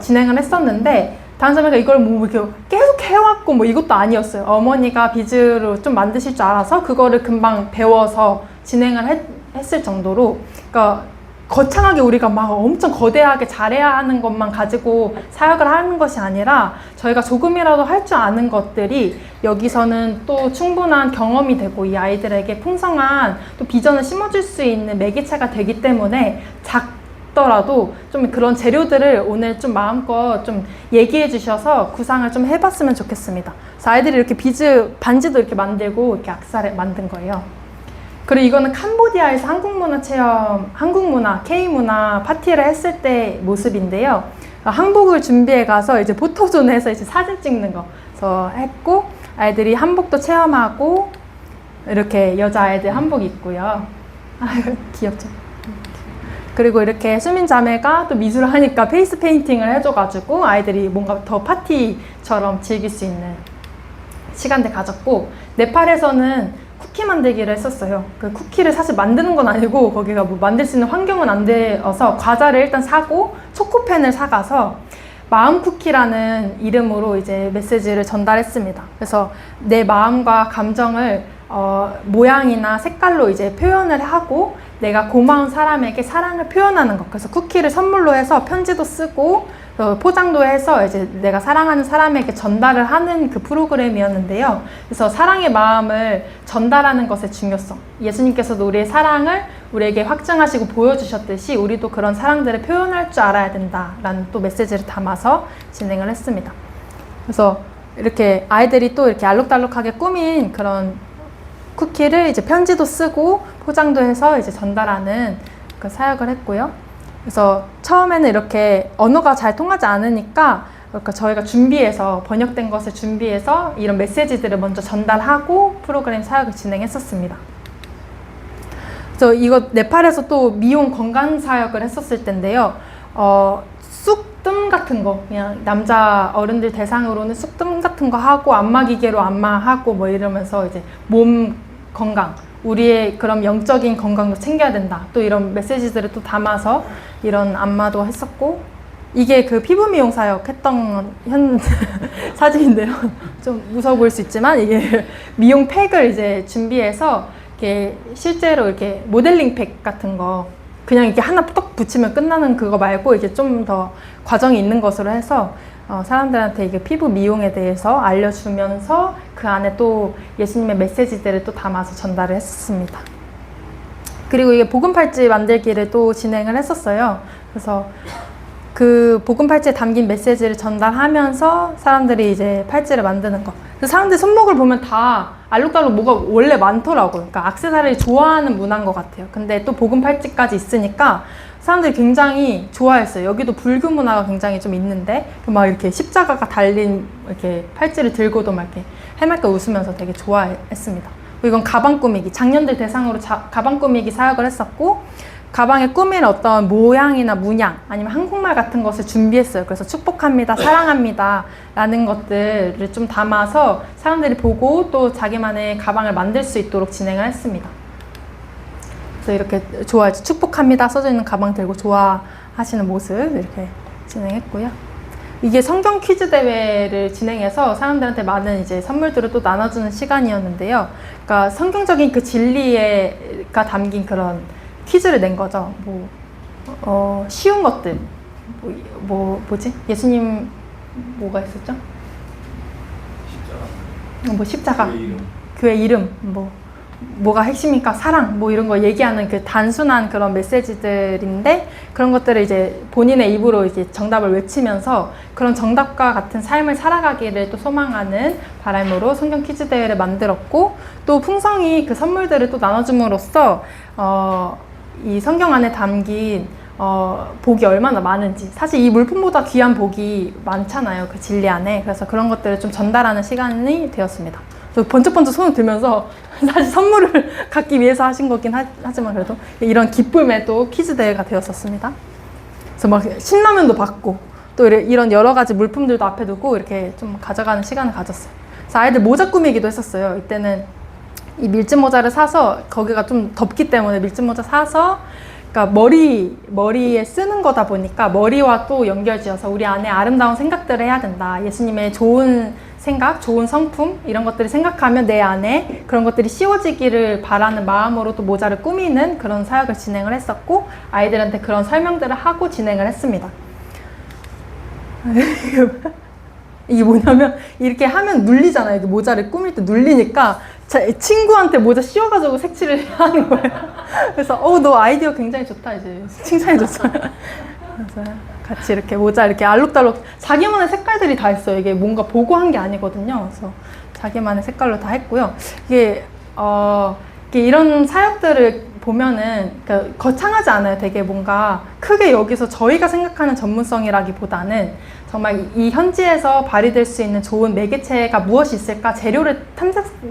[SPEAKER 1] 진행을 했었는데 다은 자매가 이걸 뭐 이렇게 계속 해왔고 뭐 이것도 아니었어요. 어머니가 비즈로 좀 만드실 줄 알아서 그거를 금방 배워서 진행을 했을 정도로 그러니까 거창하게 우리가 막 엄청 거대하게 잘해야 하는 것만 가지고 사역을 하는 것이 아니라 저희가 조금이라도 할 줄 아는 것들이 여기서는 또 충분한 경험이 되고 이 아이들에게 풍성한 또 비전을 심어줄 수 있는 매개체가 되기 때문에 작더라도 좀 그런 재료들을 오늘 좀 마음껏 좀 얘기해 주셔서 구상을 좀 해봤으면 좋겠습니다. 그래서 아이들이 이렇게 비즈 반지도 이렇게 만들고 이렇게 악사를 만든 거예요. 그리고 이거는 캄보디아에서 한국문화 체험, 한국문화, K문화 파티를 했을 때 모습인데요. 한복을 준비해 가서 이제 포토존에서 이제 사진 찍는 거 그래서 했고 아이들이 한복도 체험하고 이렇게 여자아이들 한복 입고요. 아유 귀엽죠. 그리고 이렇게 수민 자매가 또 미술을 하니까 페이스 페인팅을 해줘가지고 아이들이 뭔가 더 파티처럼 즐길 수 있는 시간들 가졌고 네팔에서는 쿠키 만들기를 했었어요. 그 쿠키를 사실 만드는 건 아니고 거기가 뭐 만들 수 있는 환경은 안 되어서 과자를 일단 사고 초코펜을 사가서 마음 쿠키라는 이름으로 이제 메시지를 전달했습니다. 그래서 내 마음과 감정을 모양이나 색깔로 이제 표현을 하고 내가 고마운 사람에게 사랑을 표현하는 것. 그래서 쿠키를 선물로 해서 편지도 쓰고 포장도 해서 이제 내가 사랑하는 사람에게 전달을 하는 그 프로그램이었는데요. 그래서 사랑의 마음을 전달하는 것의 중요성. 예수님께서도 우리의 사랑을 우리에게 확증하시고 보여주셨듯이 우리도 그런 사랑들을 표현할 줄 알아야 된다라는 또 메시지를 담아서 진행을 했습니다. 그래서 이렇게 아이들이 또 이렇게 알록달록하게 꾸민 그런 쿠키를 이제 편지도 쓰고 포장도 해서 이제 전달하는 그 사역을 했고요. 그래서 처음에는 이렇게 언어가 잘 통하지 않으니까 그러니까 저희가 준비해서 번역된 것을 준비해서 이런 메시지들을 먼저 전달하고 프로그램 사역을 진행했었습니다. 그래서 이거 네팔에서 또 미용 건강 사역을 했었을 텐데요. 쑥뜸 같은 거 그냥 남자 어른들 대상으로는 쑥뜸 같은 거 하고 안마기계로 안마하고 뭐 이러면서 이제 몸 건강 우리의 그런 영적인 건강도 챙겨야 된다. 또 이런 메시지들을 또 담아서 이런 안마도 했었고 이게 그 피부 미용 사역 했던 사진인데요. 좀 무서워 보일 수 있지만 이게 미용 팩을 이제 준비해서 이렇게 실제로 이렇게 모델링 팩 같은 거 그냥 이렇게 하나 뚝 붙이면 끝나는 그거 말고 이게 좀 더 과정이 있는 것으로 해서 사람들한테 이게 피부 미용에 대해서 알려주면서 그 안에 또 예수님의 메시지들을 또 담아서 전달을 했었습니다. 그리고 이게 복음 팔찌 만들기를 또 진행을 했었어요. 그래서 그 복음 팔찌에 담긴 메시지를 전달하면서 사람들이 이제 팔찌를 만드는 거. 그래서 사람들 손목을 보면 다 알록달록 뭐가 원래 많더라고요. 그러니까 액세서리를 좋아하는 문화인 것 같아요. 근데 또 복음 팔찌까지 있으니까 사람들이 굉장히 좋아했어요. 여기도 불교 문화가 굉장히 좀 있는데 막 이렇게 십자가가 달린 이렇게 팔찌를 들고도 막 이렇게 해맑게 웃으면서 되게 좋아했습니다. 이건 가방 꾸미기, 작년들 대상으로 가방 꾸미기 사역을 했었고 가방에 꾸밀 어떤 모양이나 문양 아니면 한국말 같은 것을 준비했어요. 그래서 축복합니다, 사랑합니다 라는 것들을 좀 담아서 사람들이 보고 또 자기만의 가방을 만들 수 있도록 진행을 했습니다. 그래서 이렇게 좋아하죠. 축복합니다 써져 있는 가방 들고 좋아하시는 모습 이렇게 진행했고요. 이게 성경 퀴즈 대회를 진행해서 사람들한테 많은 이제 선물들을 또 나눠주는 시간이었는데요. 그러니까 성경적인 그 진리가 담긴 그런 퀴즈를 낸 거죠. 쉬운 것들. 뭐지? 예수님 뭐가 있었죠? 십자가. 교회 이름. 뭐가 핵심입니까? 사랑. 이런 거 얘기하는 그 단순한 그런 메시지들인데 그런 것들을 이제 본인의 입으로 이제 정답을 외치면서 그런 정답과 같은 삶을 살아가기를 또 소망하는 바람으로 성경 퀴즈 대회를 만들었고 또 풍성히 그 선물들을 또 나눠줌으로써 이 성경 안에 담긴 복이 얼마나 많은지 사실 이 물품보다 귀한 복이 많잖아요. 그 진리 안에. 그래서 그런 것들을 좀 전달하는 시간이 되었습니다. 번쩍번쩍 손을 들면서 사실 선물을 갖기 위해서 하신 거긴 하지만 그래도 이런 기쁨의 또 퀴즈 대회가 되었었습니다. 그래서 막 신라면도 받고 또 이런 여러 가지 물품들도 앞에 두고 이렇게 좀 가져가는 시간을 가졌어요. 그래서 아이들 모자 꾸미기도 했었어요. 이때는 이 밀짚 모자를 사서 거기가 좀 덥기 때문에 밀짚 모자 사서 그러니까 머리에 쓰는 거다 보니까 머리와 또 연결지어서 우리 안에 아름다운 생각들을 해야 된다. 예수님의 좋은 생각, 좋은 성품 이런 것들을 생각하면 내 안에 그런 것들이 씌워지기를 바라는 마음으로 또 모자를 꾸미는 그런 사역을 진행을 했었고 아이들한테 그런 설명들을 하고 진행을 했습니다. 이게 뭐냐면 이렇게 하면 눌리잖아요. 이렇게 모자를 꾸밀 때 눌리니까 친구한테 모자 씌워가지고 색칠을 하는 거예요. 그래서 너 아이디어 굉장히 좋다 이제 칭찬해줬어요. 그래서 같이 이렇게 모자 이렇게 알록달록 자기만의 색깔들이 다 있어요. 이게 뭔가 보고 한 게 아니거든요. 그래서 자기만의 색깔로 다 했고요. 이게 이런 사역들을 보면은 그러니까 거창하지 않아요. 되게 뭔가 크게 여기서 저희가 생각하는 전문성이라기보다는 정말 이 현지에서 발휘될 수 있는 좋은 매개체가 무엇이 있을까 재료를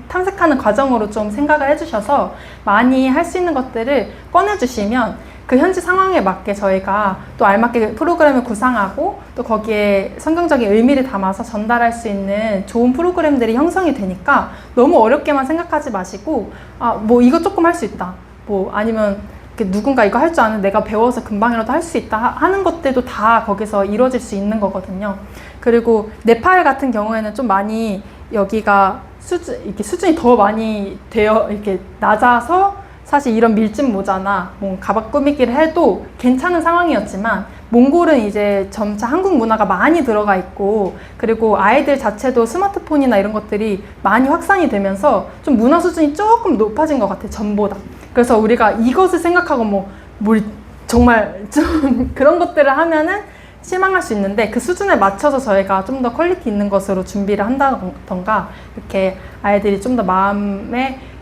[SPEAKER 1] 탐색하는 과정으로 좀 생각을 해주셔서 많이 할 수 있는 것들을 꺼내주시면 그 현지 상황에 맞게 저희가 또 알맞게 프로그램을 구상하고 또 거기에 성경적인 의미를 담아서 전달할 수 있는 좋은 프로그램들이 형성이 되니까 너무 어렵게만 생각하지 마시고 이거 조금 할 수 있다. 아니면 누군가 이거 할 줄 아는 내가 배워서 금방이라도 할 수 있다 하는 것들도 다 거기서 이루어질 수 있는 거거든요. 그리고 네팔 같은 경우에는 좀 많이 여기가 이렇게 수준이 더 많이 이렇게 낮아서 사실 이런 밀짚 모자나 뭐 가방 꾸미기를 해도 괜찮은 상황이었지만 몽골은 이제 점차 한국 문화가 많이 들어가 있고 그리고 아이들 자체도 스마트폰이나 이런 것들이 많이 확산이 되면서 좀 문화 수준이 조금 높아진 것 같아요. 전보다. 그래서 우리가 이것을 생각하고 뭘 정말 좀 그런 것들을 하면은 실망할 수 있는데 그 수준에 맞춰서 저희가 좀 더 퀄리티 있는 것으로 준비를 한다던가 이렇게 아이들이 좀 더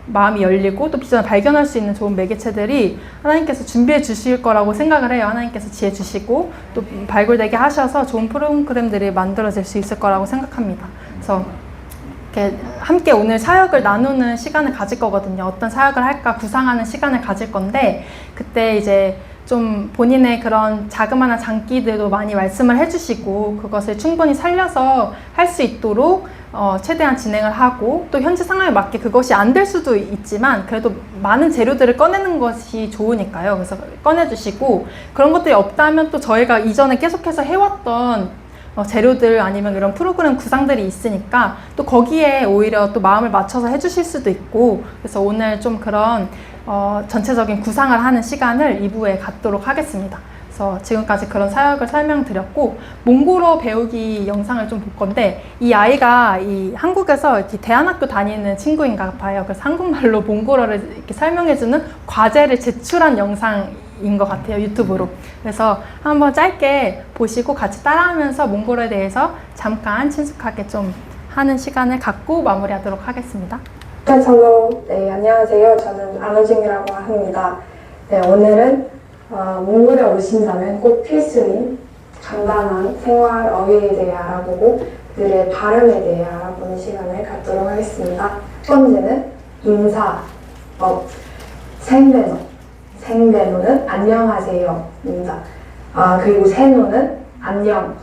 [SPEAKER 1] 마음이 열리고 또 비전을 발견할 수 있는 좋은 매개체들이 하나님께서 준비해 주실 거라고 생각을 해요. 하나님께서 지혜 주시고 또 발굴되게 하셔서 좋은 프로그램들이 만들어질 수 있을 거라고 생각합니다. 그래서 이렇게 함께 오늘 사역을 나누는 시간을 가질 거거든요. 어떤 사역을 할까 구상하는 시간을 가질 건데 그때 이제 좀 본인의 그런 자그마한 장기들도 많이 말씀을 해주시고 그것을 충분히 살려서 할 수 있도록 최대한 진행을 하고 또 현재 상황에 맞게 그것이 안 될 수도 있지만 그래도 많은 재료들을 꺼내는 것이 좋으니까요. 그래서 꺼내주시고 그런 것들이 없다면 또 저희가 이전에 계속해서 해왔던 재료들 아니면 이런 프로그램 구상들이 있으니까 또 거기에 오히려 또 마음을 맞춰서 해주실 수도 있고 그래서 오늘 좀 그런 전체적인 구상을 하는 시간을 2부에 갖도록 하겠습니다. 그래서 지금까지 그런 사역을 설명드렸고 몽골어 배우기 영상을 좀 볼 건데 이 아이가 이 한국에서 이렇게 대안학교 다니는 친구인가 봐요. 그래서 한국말로 몽골어를 이렇게 설명해주는 과제를 제출한 영상인 것 같아요. 유튜브로. 그래서 한번 짧게 보시고 같이 따라하면서 몽골어에 대해서 잠깐 친숙하게 좀 하는 시간을 갖고 마무리하도록 하겠습니다.
[SPEAKER 4] 네, 안녕하세요. 저는 안호징이라고 합니다. 네, 오늘은 몽골에 오신다면 꼭 필수인 간단한 생활 어휘에 대해 알아보고 그들의 발음에 대해 알아보는 시간을 갖도록 하겠습니다. 첫 번째는 인사, 생배노. 생배노는 안녕하세요입니다. 그리고 세노는 안녕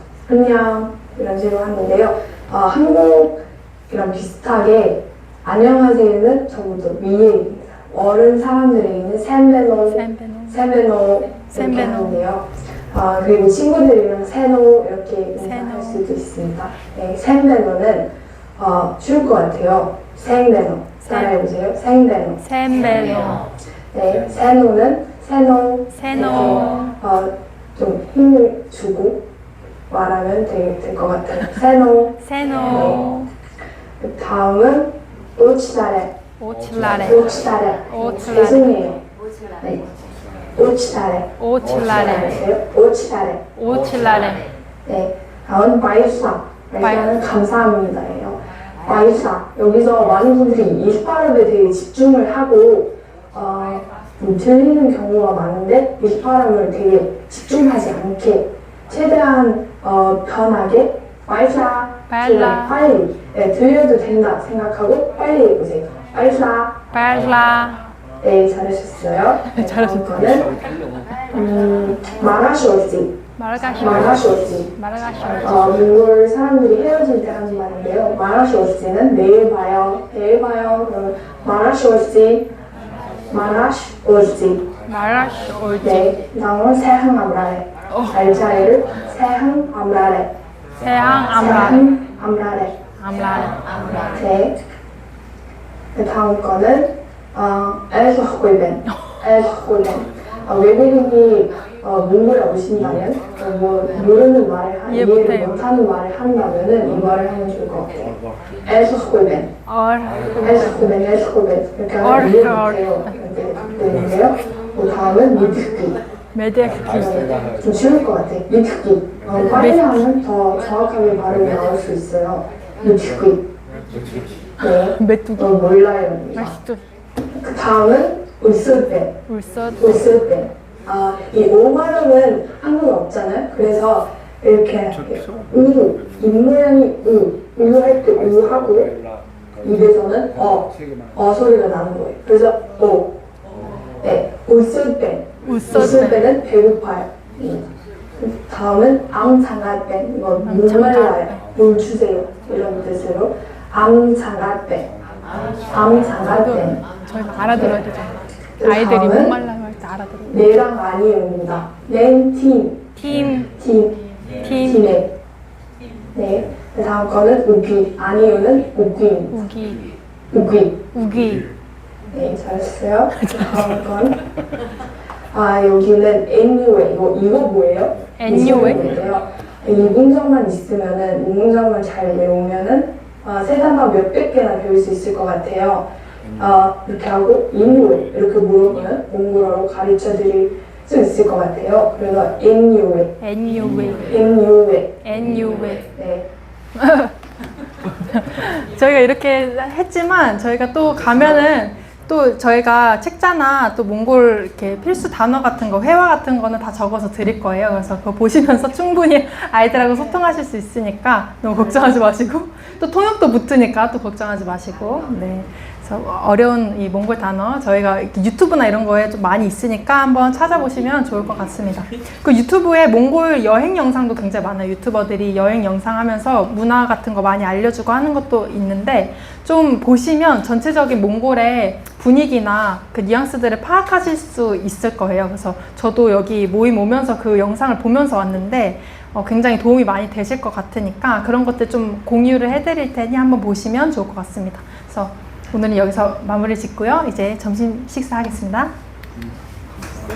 [SPEAKER 4] 이런 식으로 하는데요. 한국이랑 비슷하게 안녕하세요는 전부 다 위에입니다. 어른 사람들에게 있는 샘베노 이렇게 하는데요. 그리고 친구들이랑 세노 이렇게 인사할 수도 있습니다. 네, 샘베노는 쉬울 것 같아요. 생베노 따라해보세요. 생베노. 네, 세노는 세노. 좀 힘을 주고 말하면 될 것 같아요. 세노. 네. 그 다음은 오치다레. 죄송해요. 네. 오치다레. 네. 다음 바이사는 감사합니다예요. 바이사. 여기서 많은 분들이 이 발음에 되게 집중을 하고 들리는 경우가 많은데 이 발음을 되게 집중하지 않게 최대한 편하게 바이사 빨리 들려도 된다 생각하고 빨리 해보세요. 바이사. 네, 잘하셨어요. 잘하셨어요. 마라쇼지. 몽골 사람들이 헤어질 때 하는 말인데요. 마라쇼지는 내일 봐요. 그러면 마라쇼지. 네, 다음은 세항 암라레. 알자이를 세항 암라레. 네. 그 다음 거는 엘소하골벤. 외국인이 몽골에 오신다면 모르는 말을 이해를 못하는 말을 한다면은 이 말을 하면 좋을 것 같아요. 엘소하골벤 이렇게 하면 이해 못해요. 되는데요. 그 다음은 미트기. 좀 쉬울 것 같아요. 미트기. 빨리 하면 더 정확하게 발음이 나올 수 있어요. 미트기. 네. 몰라요. 그 다음은 울쓸때. 이 오마름은 한국에 없잖아요. 그래서 이렇게 입 모양이 우 할 때 우 하고 입에서는 소리가 나는 거예요. 그래서 네, 울쓸때는 배고파요. 다음은 암장갈때 목말라요. 물 주세요. 이런 뜻으로 암장갈때.
[SPEAKER 1] 저희가 알아들어야 되잖아요. 아이들이 목말라고 할 때 알아들어요.
[SPEAKER 4] 내랑 아니입니다. 낸 팀. 팀에. 네. 네, 다음 거는 우귀. 아니요는 우귀입니다.
[SPEAKER 1] 우기.
[SPEAKER 4] 우귀.
[SPEAKER 1] 우기.
[SPEAKER 4] 네, 잘했어요. 다음 건. 여기는 NUA. 이거 뭐예요?
[SPEAKER 1] NUA?
[SPEAKER 4] 이 문장만 있으면은, 이 문장만 잘 외우면은, 세 단어 몇백 개나 배울 수 있을 것 같아요. 이렇게 하고, NUA. 이렇게 물어보면 몽골어로 가르쳐 드릴 수 있을 것 같아요. 그래서 NUA.
[SPEAKER 1] NUA.
[SPEAKER 4] NUA.
[SPEAKER 1] NUA.
[SPEAKER 4] 네.
[SPEAKER 1] 저희가 이렇게 했지만 저희가 또 가면은 또 저희가 책자나 또 몽골 이렇게 필수 단어 같은 거, 회화 같은 거는 다 적어서 드릴 거예요. 그래서 그거 보시면서 충분히 아이들하고 소통하실 수 있으니까 너무 걱정하지 마시고 또 통역도 붙으니까 또 걱정하지 마시고 네. 그래서 어려운 이 몽골 단어 저희가 이렇게 유튜브나 이런 거에 좀 많이 있으니까 한번 찾아보시면 좋을 것 같습니다. 그 유튜브에 몽골 여행 영상도 굉장히 많아요. 유튜버들이 여행 영상 하면서 문화 같은 거 많이 알려주고 하는 것도 있는데 좀 보시면 전체적인 몽골의 분위기나 그 뉘앙스들을 파악하실 수 있을 거예요. 그래서 저도 여기 모임 오면서 그 영상을 보면서 왔는데 굉장히 도움이 많이 되실 것 같으니까 그런 것들 좀 공유를 해드릴 테니 한번 보시면 좋을 것 같습니다. 그래서 오늘은 여기서 마무리 짓고요. 이제 점심 식사하겠습니다.